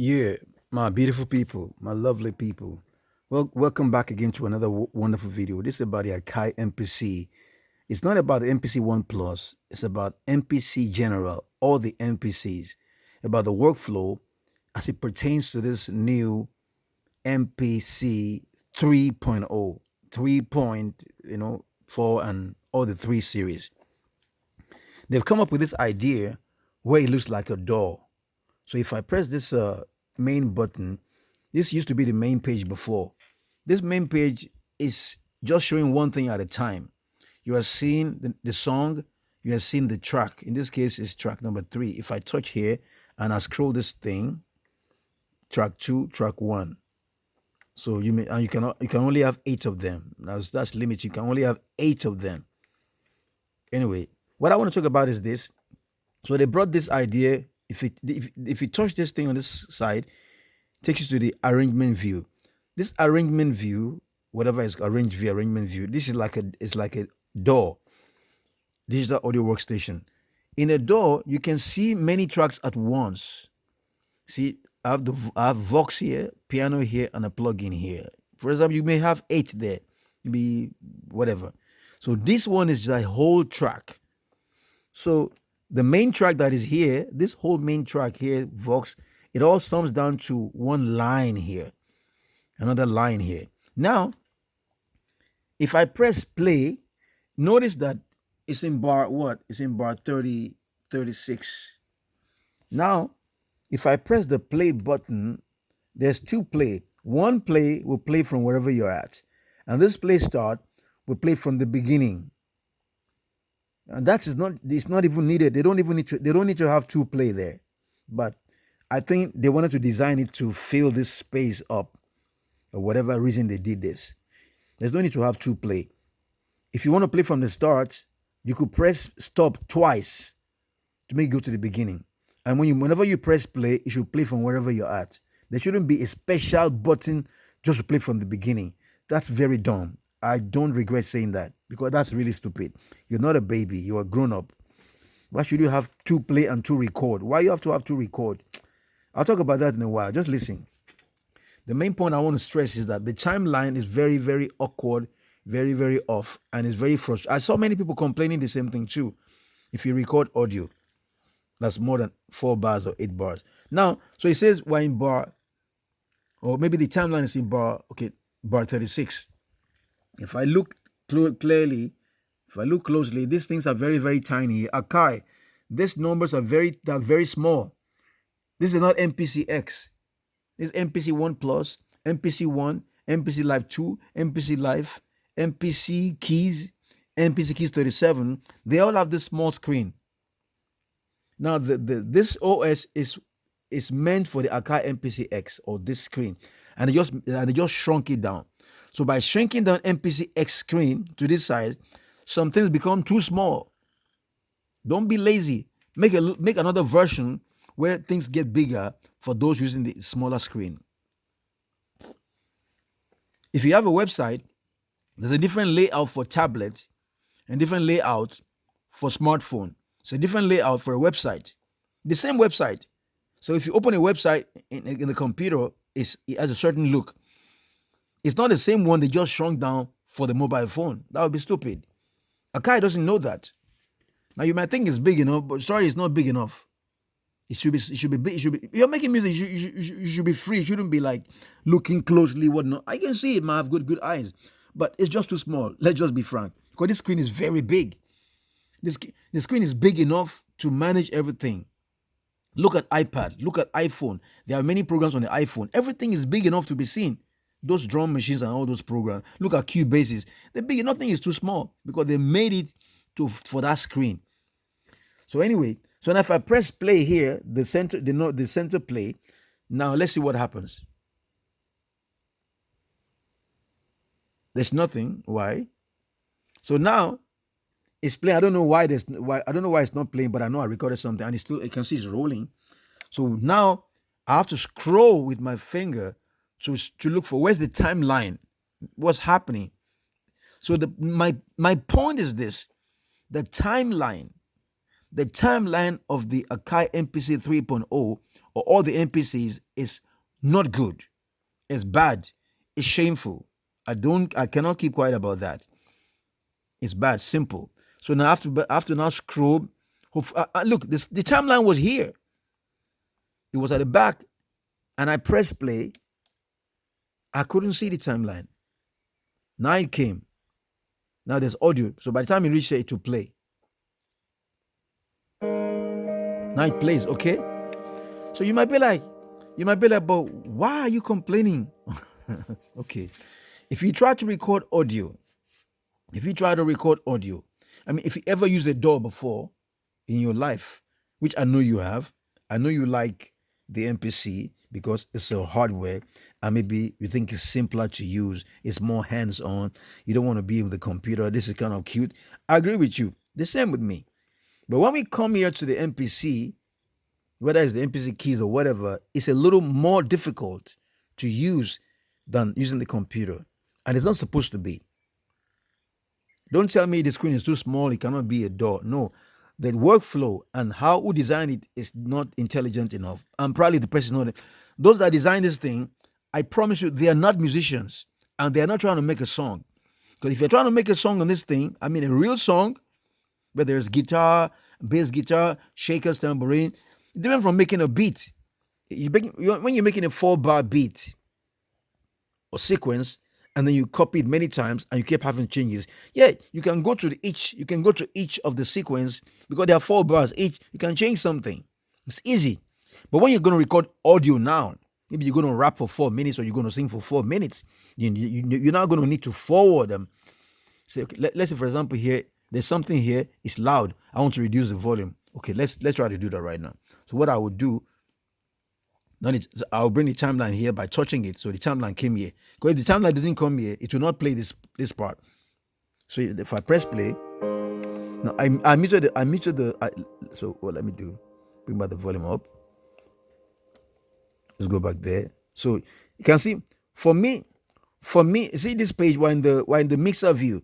Yeah, my beautiful people, my lovely people. Well, welcome back again to another wonderful video. This is about the Akai MPC. It's not about the MPC One Plus. It's about MPC General, all the MPCs, about the workflow as it pertains to this new MPC 3.0, 3 point, 4 and all the three series. They've come up with this idea where it looks like a door. So if I press this main button, this used to be the main page before. This main page is just showing one thing at a time. You are seeing the song, you are seeing the track. In this case, it's track number 3. If I touch here and I scroll this thing, track 2, track 1. So you may and you can only have 8 of them. Now that's limit. You can only have 8 of them. Anyway, what I want to talk about is this. So they brought this idea. If you touch this thing on this side, takes you to the arrangement view. This arrangement view, whatever is arrangement view, this is like a door, digital audio workstation. In a door, you can see many tracks at once. See, I have Vox here, piano here, and a plugin here. For example, you may have 8 there, maybe whatever. So this one is just a whole track. So the main track that is here, this whole main track here, Vox, it all sums down to one line here, another line here. Now, if I press play, notice that it's in bar what? It's in bar 30, 36. Now, if I press the play button, there's 2 play. One play will play from wherever you're at. And this play start will play from the beginning. And that is not it's not even needed. They don't need to have 2 play there. But I think they wanted to design it to fill this space up, or whatever reason they did this. There's no need to have 2 play. If you want to play from the start, you could press stop twice to make it go to the beginning. And whenever you press play, it should play from wherever you're at. There shouldn't be a special button just to play from the beginning. That's very dumb. I don't regret saying that because that's really stupid. You're not a baby, you're a grown up. Why should you have 2 play and 2 record? Why you have to have 2 record? I'll talk about that in a while. Just listen. The main point I want to stress is that the timeline is very, very awkward, very, very off, and it's very frustrating. I saw many people complaining the same thing too. If you record audio, that's more than 4 bars or 8 bars. Now, so it says we're in bar, or maybe the timeline is in bar, okay, bar 36. If I look clearly, if I look closely, these things are very, very tiny. Akai, these numbers are very small. This is not MPC X. This is MPC 1 Plus, MPC 1, MPC Live 2, MPC Live, MPC Keys, MPC Keys 37. They all have this small screen. Now, this OS is meant for the Akai MPC X, or this screen, and they just shrunk it down. So by shrinking down MPC X screen to this size, some things become too small. Don't be lazy. Make another version where things get bigger for those using the smaller screen. If you have a website, there's a different layout for tablet and different layout for smartphone. It's a different layout for a website. The same website. So if you open a website in the computer, it has a certain look. It's not the same one they just shrunk down for the mobile phone. That would be stupid. Akai doesn't know that. Now you might think it's big enough, but sorry, it's not big enough. It should be big. It should be. You're making music. You should be free. You shouldn't be like looking closely. Whatnot. I can see it. Man, I have good eyes, but it's just too small. Let's just be frank. Because this screen is very big. The screen is big enough to manage everything. Look at iPad. Look at iPhone. There are many programs on the iPhone. Everything is big enough to be seen. Those drum machines and all those programs. Look at Cubases. They're big. Nothing is too small because they made it for that screen. So anyway, so now if I press play here, the center play. Now let's see what happens. There's nothing. Why? So now it's playing. I don't know why it's not playing, but I know I recorded something and it's still, you can see it's rolling. So now I have to scroll with my finger to look for where's the timeline, what's happening. So my point is this: the timeline of the Akai MPC 3.0 or all the MPCs is not good. It's bad. It's shameful. I cannot keep quiet about that. It's bad. Simple. So now I have to now scroll. Look, the timeline was here. It was at the back, and I pressed play. I couldn't see the timeline. Now it came. Now there's audio. So by the time it reached it to play. Now it plays, okay? So you might be like, but why are you complaining? Okay. If you try to record audio, I mean, if you ever used a DAW before in your life, which I know you have, I know you like the MPC because it's a hardware and maybe you think it's simpler to use, it's more hands-on, you don't want to be with the computer, this is kind of cute. I agree with you. The same with me. But when we come here to the MPC, whether it's the MPC keys or whatever, it's a little more difficult to use than using the computer. And it's not supposed to be. Don't tell me the screen is too small, it cannot be a DAW. No. The workflow and how who designed it is not intelligent enough. And probably the person not. Those that designed this thing, I promise you, they are not musicians. And they are not trying to make a song. Because if you're trying to make a song on this thing, I mean a real song, where there's guitar, bass guitar, shakers, tambourine, different from making a beat. When you're making a 4-bar beat or sequence, and then you copy it many times and you keep having changes. Yeah, you can go to each of the sequence because there are 4 bars each. You can change something. It's easy. But when you're going to record audio now, maybe you're going to rap for 4 minutes or you're going to sing for 4 minutes, you're now going to need to forward them. Say, okay, let's say for example here, there's something here, it's loud. I want to reduce the volume. Okay, let's try to do that right now. So what I would do, I'll bring the timeline here by touching it. So the timeline came here. Because if the timeline doesn't come here, it will not play this part. So if I press play, now I muted the. So what let me do? Bring back the volume up. Let's go back there. So you can see for me, see this page we're in the mixer view.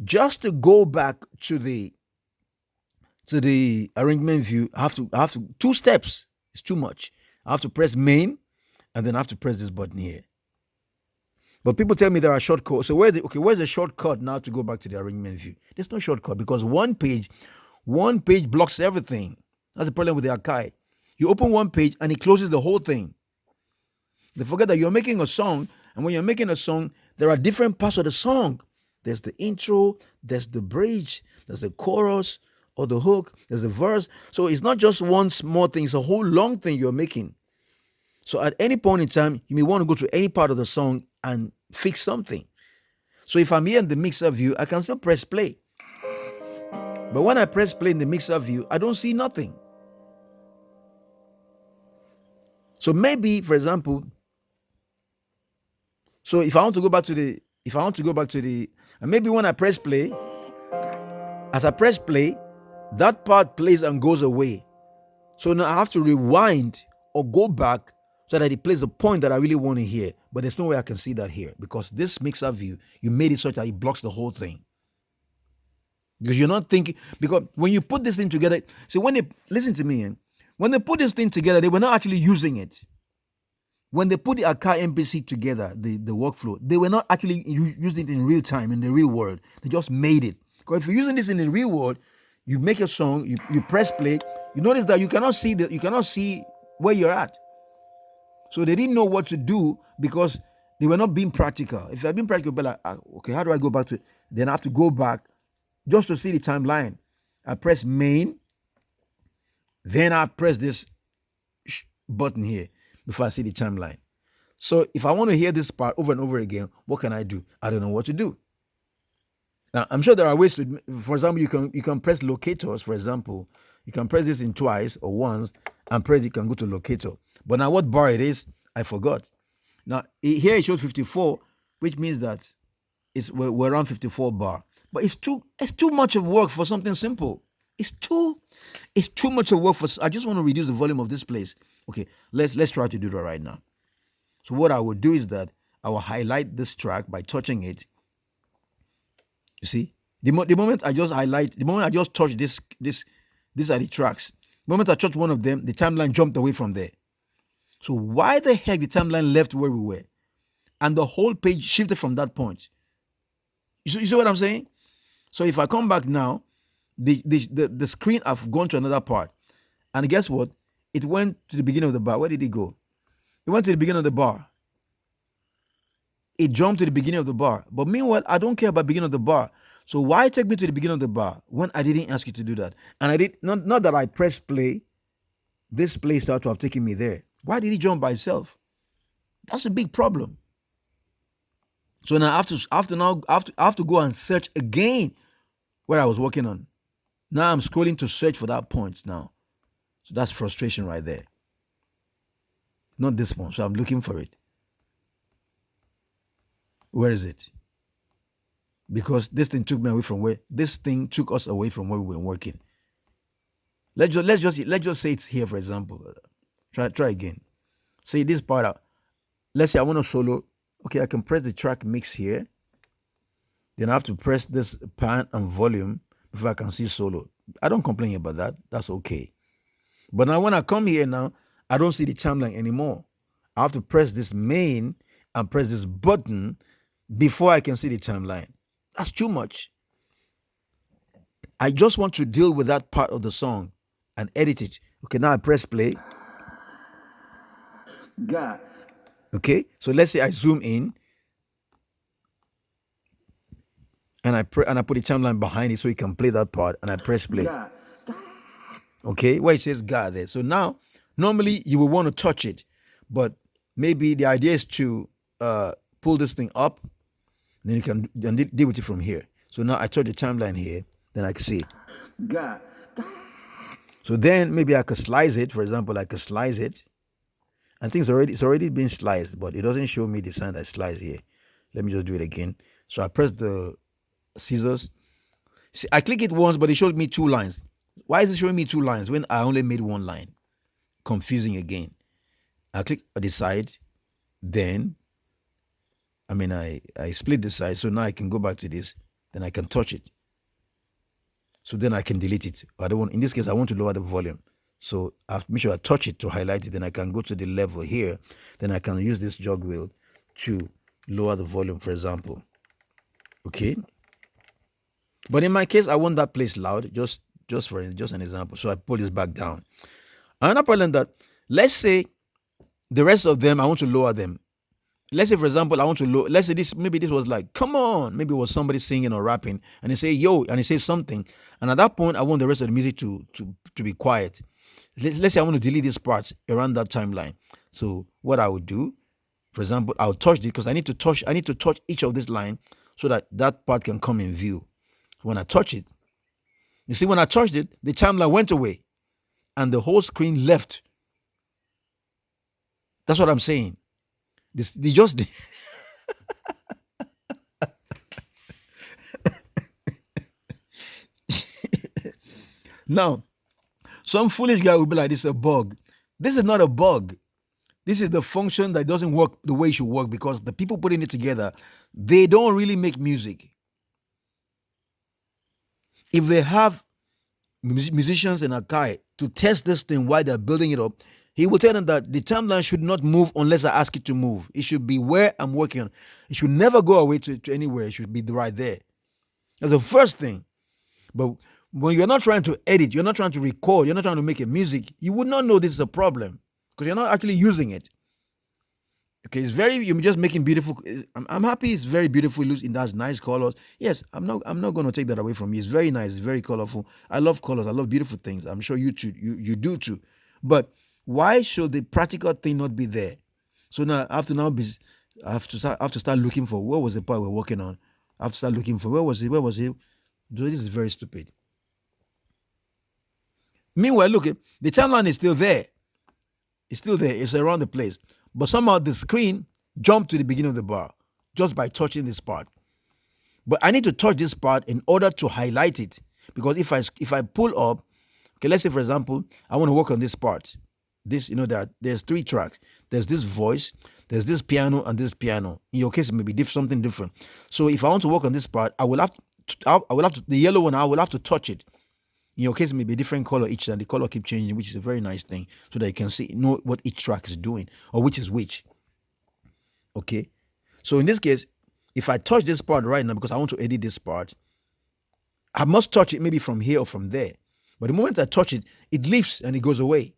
Just to go back to the arrangement view, I have to 2 steps. It's too much. I have to press main, and then I have to press this button here. But people tell me there are shortcuts. So where's the shortcut now to go back to the arrangement view? There's no shortcut because one page blocks everything. That's the problem with the Akai. You open one page and it closes the whole thing. They forget that you're making a song, and when you're making a song, there are different parts of the song. There's the intro, there's the bridge, there's the chorus or the hook, there's the verse. So it's not just one small thing, it's a whole long thing you're making. So at any point in time, you may want to go to any part of the song and fix something. So if I'm here in the mixer view, I can still press play. But when I press play in the mixer view, I don't see nothing. So maybe, for example, so if I want to go back to the, and maybe when I press play, as I press play, that part plays and goes away. So now I have to rewind or go back so that it plays the point that I really want to hear. But there's no way I can see that here because this mixer view, you made it such that it blocks the whole thing. Because you're not thinking, because when you put this thing together, see listen to me, when they put this thing together, they were not actually using it. When they put the Akai MPC together, the workflow, they were not actually using it in real time, in the real world. They just made it. Because if you're using this in the real world, you make a song, you press play, you notice that you cannot see where you're at. So they didn't know what to do because they were not being practical. If they had been practical, they'd be like, okay, how do I go back to it? Then I have to go back just to see the timeline. I press main, then I press this button here before I see the timeline. So if I want to hear this part over and over again, what can I do? I don't know what to do. Now, I'm sure there are ways to, for example, you can press locators, for example. You can press this in twice or once and press it can go to locator. But now what bar it is, I forgot. Now, here it shows 54, which means that we're around 54 bar. But it's too much of work for something simple. It's too much of work for, I just want to reduce the volume of this place. Okay, let's try to do that right now. So what I will do is that I will highlight this track by touching it. You see, the moment I just touch these are the tracks. The moment I touch one of them, the timeline jumped away from there. So why the heck the timeline left where we were and the whole page shifted from that point? You see what I'm saying? So if I come back now, the screen I've gone to another part, and guess what? It went to the beginning of the bar. Where did it go? It went to the beginning of the bar. It jumped to the beginning of the bar. But meanwhile, I don't care about beginning of the bar. So why take me to the beginning of the bar when I didn't ask you to do that? And I did not that I pressed play. This play started to have taken me there. Why did it jump by itself? That's a big problem. So now I have to go and search again where I was working on. Now I'm scrolling to search for that point now. So that's frustration right there. Not this one. So I'm looking for it. Where is it? Because this thing took us away from where we were working. Let's just say it's here, for example. Try again. Say this part out. Let's say I want to solo. Okay, I can press the track mix here. Then I have to press this pan and volume before I can see solo. I don't complain about that. That's okay. But now when I come here now, I don't see the timeline anymore. I have to press this main and press this button before I can see the timeline. That's too much. I just want to deal with that part of the song and edit it. Okay, now I press play. God. Okay, so let's say I zoom in and I put the timeline behind it so you can play that part, and I press play. God. Okay, where it says God there. So now, normally you will want to touch it, but maybe the idea is to pull this thing up, and then you can deal with it from here. So now I touch the timeline here, then I can see it. God. So then maybe I could slice it. For example, I could slice it. I think it's already been sliced, but it doesn't show me the sign that slice here. Let me just do it again. So I press the scissors. See, I click it once, but it shows me 2 lines. Why is it showing me 2 lines when I only made 1 line? Confusing again. I click on the side, then I split the side, so now I can go back to this, then I can touch it. So then I can delete it. I don't want, in this case, I want to lower the volume. So I have to make sure I touch it to highlight it. Then I can go to the level here. Then I can use this jog wheel to lower the volume, for example. Okay. But in my case, I want that place loud, just an example. So I pull this back down. Another problem that, let's say the rest of them, I want to lower them. Let's say, for example, I want to lower, let's say maybe this was like, come on. Maybe it was somebody singing or rapping and they say, yo, and they say something. And at that point, I want the rest of the music to be quiet. Let's say I want to delete these parts around that timeline. So what I would do, for example, I'll touch it because I need to touch each of this line so that part can come in view. When I touch it, you see, when I touched it, the timeline went away and the whole screen left. That's what I'm saying. They just now, some foolish guy will be like, this is a bug. This is not a bug. This is the function that doesn't work the way it should work because the people putting it together, they don't really make music. If they have musicians in Akai to test this thing while they're building it up, he will tell them that the timeline should not move unless I ask it to move. It should be where I'm working on. It should never go away to anywhere. It should be right there. That's the first thing. But when you're not trying to edit, you're not trying to record, you're not trying to make a music, you would not know this is a problem because you're not actually using it. Okay, you're just making beautiful. I'm happy it's very beautiful. It has nice colors. Yes, I'm not going to take that away from you. It's very nice. It's very colorful. I love colors. I love beautiful things. I'm sure you too. You do too. But why should the practical thing not be there? So now I have to start looking for what was the part we're working on. I have to start looking for where was it? This is very stupid. Meanwhile, look, the timeline is still there. It's still there. It's around the place. But somehow the screen jumped to the beginning of the bar just by touching this part. But I need to touch this part in order to highlight it. Because if I pull up, okay, let's say, for example, I want to work on this part. This, there's 3 tracks. There's this voice, there's this piano, and this piano. In your case, it may be something different. So if I want to work on this part, I will have to, the yellow one, I will have to touch it. In your case, it may be a different color each time. The color keep changing, which is a very nice thing, so that you can see know what each track is doing or which is which. Okay. So in this case, if I touch this part right now because I want to edit this part, I must touch it maybe from here or from there. But the moment I touch it, it lifts and it goes away.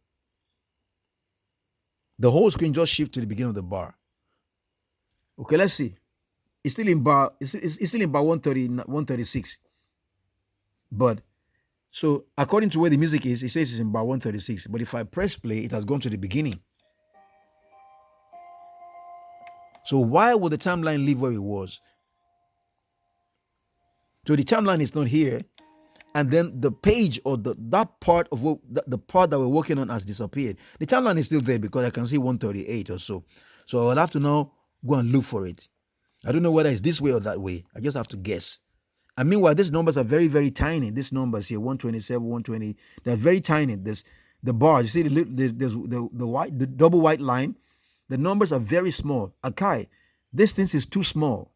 The whole screen just shifts to the beginning of the bar. Okay, let's see. It's still in bar. It's still in bar 130, 136. But so according to where the music is, it says it's in bar 136. But if I press play, it has gone to the beginning. So why would the timeline leave where it was? So the timeline is not here, and then the page or that part of the part that we're working on has disappeared. The timeline is still there because I can see 138 or so. So I'll have to now go and look for it. I don't know whether it's this way or that way. I just have to guess. And meanwhile, these numbers are very, very tiny. These numbers here, 127, 120, they're very tiny. There's the bars. You see there's the double white line. The numbers are very small. Akai, this thing is too small.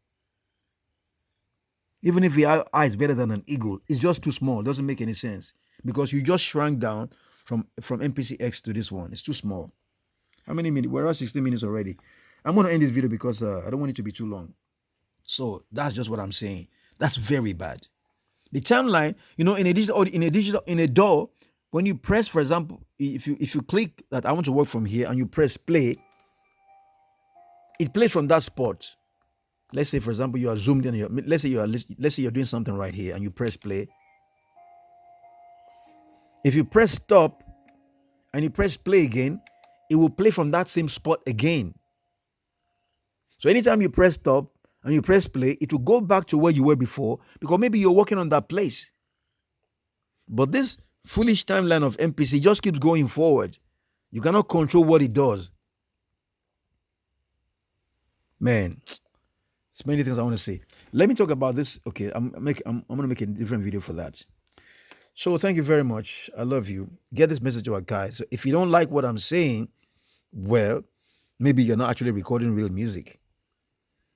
Even if your eye is better than an eagle, it's just too small. It doesn't make any sense because you just shrank down from MPC X to this one. It's too small. How many minutes? We're at 16 minutes already. I'm going to end this video because I don't want it to be too long. So that's just what I'm saying. That's very bad. The timeline, in a DAW, when you press, for example, if you click that I want to work from here and you press play, it plays from that spot. Let's say, for example, you are zoomed in. Let's say you're doing something right here and you press play. If you press stop and you press play again, it will play from that same spot again. So anytime you press stop and you press play, it will go back to where you were before because maybe you're working on that place. But this foolish timeline of MPC just keeps going forward. You cannot control what it does. Man, there's many things I want to say. Let me talk about this. Okay, I'm gonna make a different video for that. So thank you very much. I love you. Get this message to our guys. So if you don't like what I'm saying, well, maybe you're not actually recording real music.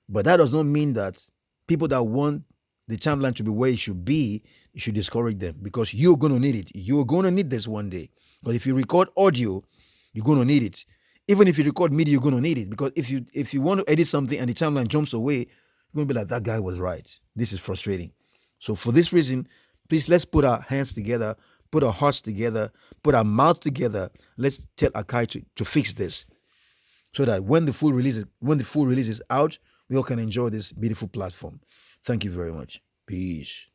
But that does not mean that people that want the timeline to be where it should be, you should discourage them because you're gonna need it. You're gonna need this one day. Because if you record audio, you're gonna need it. Even if you record MIDI, you're gonna need it. Because if you want to edit something and the timeline jumps away, you're gonna be like, that guy was right. This is frustrating. So for this reason, please let's put our hands together, put our hearts together, put our mouths together. Let's tell Akai to fix this. So that when the full release is out, we all can enjoy this beautiful platform. Thank you very much. Peace.